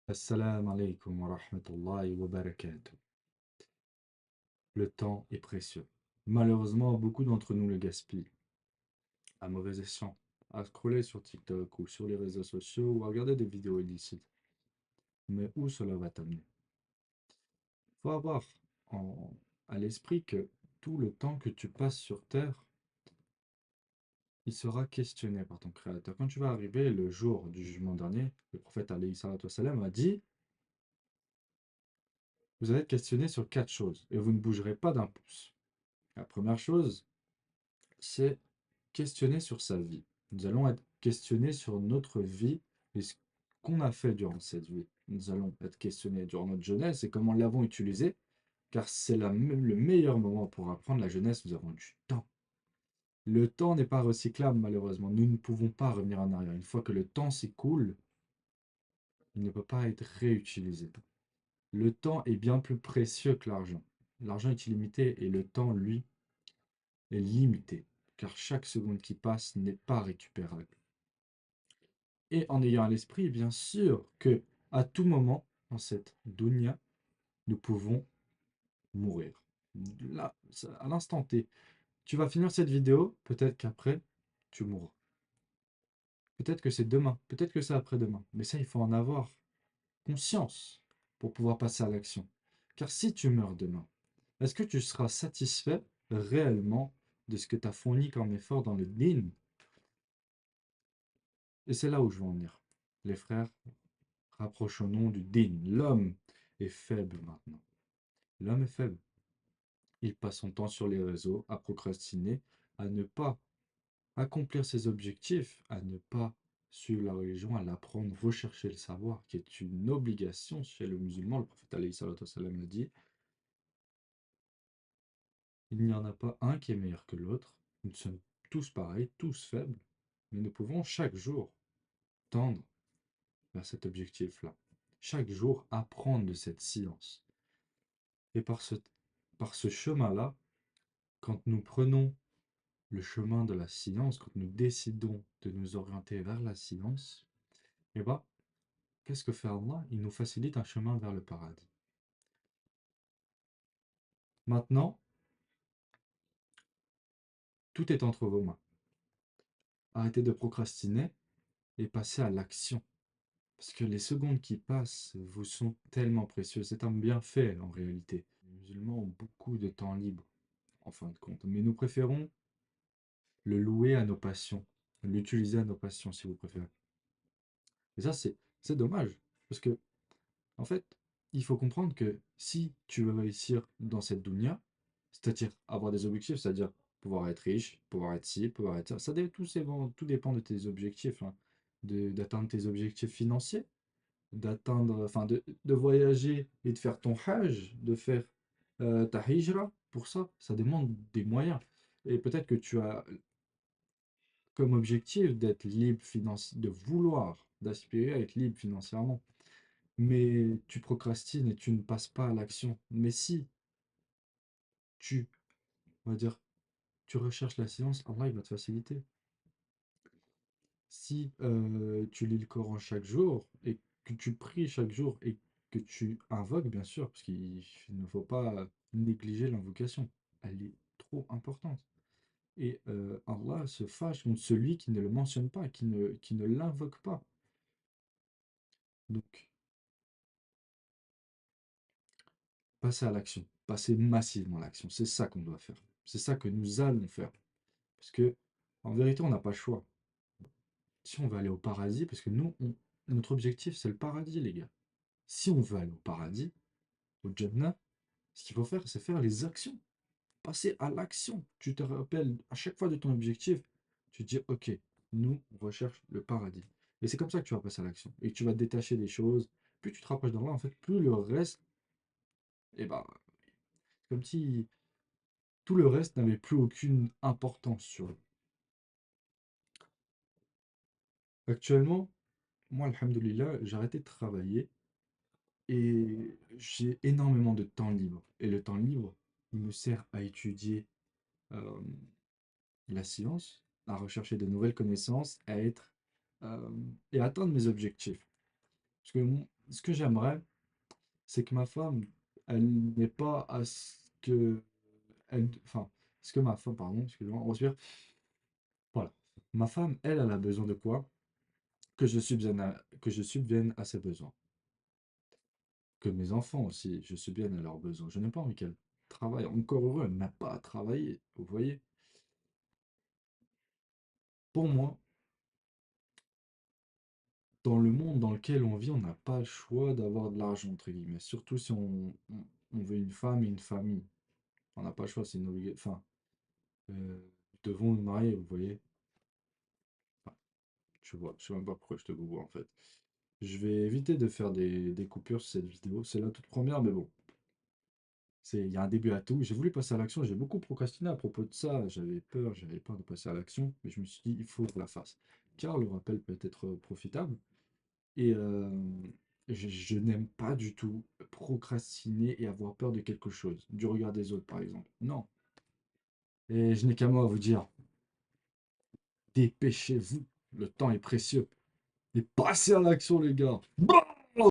Assalamu alaikum wa rahmatullahi wa barakatuh. Le temps est précieux. Malheureusement, beaucoup d'entre nous le gaspillent à mauvais escient, à scroller sur TikTok ou sur les réseaux sociaux ou à regarder des vidéos illicites. Mais où cela va t'amener? Il faut avoir en- à l'esprit que tout le temps que tu passes sur Terre, il sera questionné par ton Créateur. Quand tu vas arriver le jour du jugement dernier, le prophète alayhi salatu wassalam a dit, vous allez être questionné sur 4 choses et vous ne bougerez pas d'un pouce. La première chose, c'est questionner sur sa vie. Nous allons être questionnés sur notre vie et ce qu'on a fait durant cette vie. Nous allons être questionnés durant notre jeunesse et comment l'avons utilisée, car c'est le meilleur moment pour apprendre la jeunesse. Nous avons du temps. Le temps n'est pas recyclable, malheureusement. Nous ne pouvons pas revenir en arrière. Une fois que le temps s'écoule, il ne peut pas être réutilisé. Le temps est bien plus précieux que l'argent. L'argent est illimité et le temps, lui, est limité, car chaque seconde qui passe n'est pas récupérable. Et en ayant à l'esprit, bien sûr, que à tout moment, dans cette dunya, nous pouvons mourir. Là, à l'instant T, tu vas finir cette vidéo, peut-être qu'après, tu mourras. Peut-être que c'est demain, peut-être que c'est après-demain. Mais ça, il faut en avoir conscience pour pouvoir passer à l'action. Car si tu meurs demain, est-ce que tu seras satisfait réellement de ce que tu as fourni comme effort dans le din? Et c'est là où je veux en venir. Les frères, rapprochons-nous du din. L'homme est faible maintenant. L'homme est faible. Il passe son temps sur les réseaux, à procrastiner, à ne pas accomplir ses objectifs, à ne pas suivre la religion, à l'apprendre, rechercher le savoir, qui est une obligation chez le musulman. Le prophète alayhi salatu wassalam l'a dit, il n'y en a pas un qui est meilleur que l'autre. Nous sommes tous pareils, tous faibles, mais nous pouvons chaque jour tendre vers cet objectif-là. Chaque jour apprendre de cette science. Et par ce chemin-là, quand nous prenons le chemin de la science, quand nous décidons de nous orienter vers la science, eh ben, qu'est-ce que fait Allah? Il nous facilite un chemin vers le paradis. Maintenant, tout est entre vos mains. Arrêtez de procrastiner et passez à l'action. Parce que les secondes qui passent vous sont tellement précieuses. C'est un bienfait en réalité. Les musulmans ont beaucoup de temps libre, en fin de compte. Mais nous préférons le louer à nos passions, l'utiliser à nos passions, si vous préférez. Et ça, c'est dommage. Parce que en fait, il faut comprendre que si tu veux réussir dans cette dunya, c'est-à-dire avoir des objectifs, c'est-à-dire pouvoir être riche, pouvoir être ci, pouvoir être ça, tout dépend de tes objectifs, hein. D'atteindre tes objectifs financiers, enfin de voyager et de faire ton hajj, de faire ta hijra, pour ça, ça demande des moyens. Et peut-être que tu as comme objectif d'être libre financièrement, de vouloir, d'aspirer à être libre financièrement. Mais tu procrastines et tu ne passes pas à l'action. Mais si tu, on va dire, tu recherches la science, Allah il va te faciliter. Si tu lis le Coran chaque jour et que tu pries chaque jour et que tu invoques, bien sûr, parce qu'il ne faut pas négliger l'invocation, elle est trop importante. Et Allah se fâche contre celui qui ne le mentionne pas, qui ne l'invoque pas. Donc, passer à l'action, passer massivement à l'action, c'est ça qu'on doit faire. C'est ça que nous allons faire. Parce que, en vérité, on n'a pas le choix. Si on veut aller au paradis, parce que nous, notre objectif, c'est le paradis, les gars. Si on veut aller au paradis, au Jannah, ce qu'il faut faire, c'est faire les actions. Passer à l'action. Tu te rappelles à chaque fois de ton objectif, tu te dis, OK, nous, on recherche le paradis. Et c'est comme ça que tu vas passer à l'action. Et que tu vas te détacher des choses. Plus tu te rapproches d'Allah, en fait, plus le reste, eh ben, comme si tout le reste n'avait plus aucune importance sur lui. Actuellement, moi, alhamdoulilah, j'ai arrêté de travailler et j'ai énormément de temps libre. Et le temps libre, il me sert à étudier euh, la science, à rechercher de nouvelles connaissances, à être et à atteindre mes objectifs. Parce que ce que j'aimerais, c'est que ma femme, elle n'ait pas à ce que enfin, ce que ma femme, pardon, excusez-moi, on respire. Voilà. Ma femme, elle, elle a besoin de quoi? Que je subvienne à ses besoins. Que mes enfants aussi, je subvienne à leurs besoins. Je n'ai pas envie qu'elle travaille. Encore heureux, elle n'a pas à travailler. Vous voyez? Pour moi, dans le monde dans lequel on vit, on n'a pas le choix d'avoir de l'argent, entre guillemets. Surtout si on veut une femme et une famille. On n'a pas le choix, c'est une obligation. Enfin, nous devons nous marier, vous voyez? Enfin, je vois, je sais même pas pourquoi je te vois en fait. Je vais éviter de faire des coupures sur cette vidéo. C'est la toute première, mais bon, il y a un début à tout. J'ai voulu passer à l'action, j'ai beaucoup procrastiné à propos de ça. J'avais peur de passer à l'action, mais je me suis dit, il faut que je la fasse. Car le rappel peut être profitable. Et je n'aime pas du tout procrastiner et avoir peur de quelque chose, du regard des autres par exemple. Non. Et je n'ai qu'un mot à vous dire, dépêchez-vous, le temps est précieux. Et passez à l'action les gars.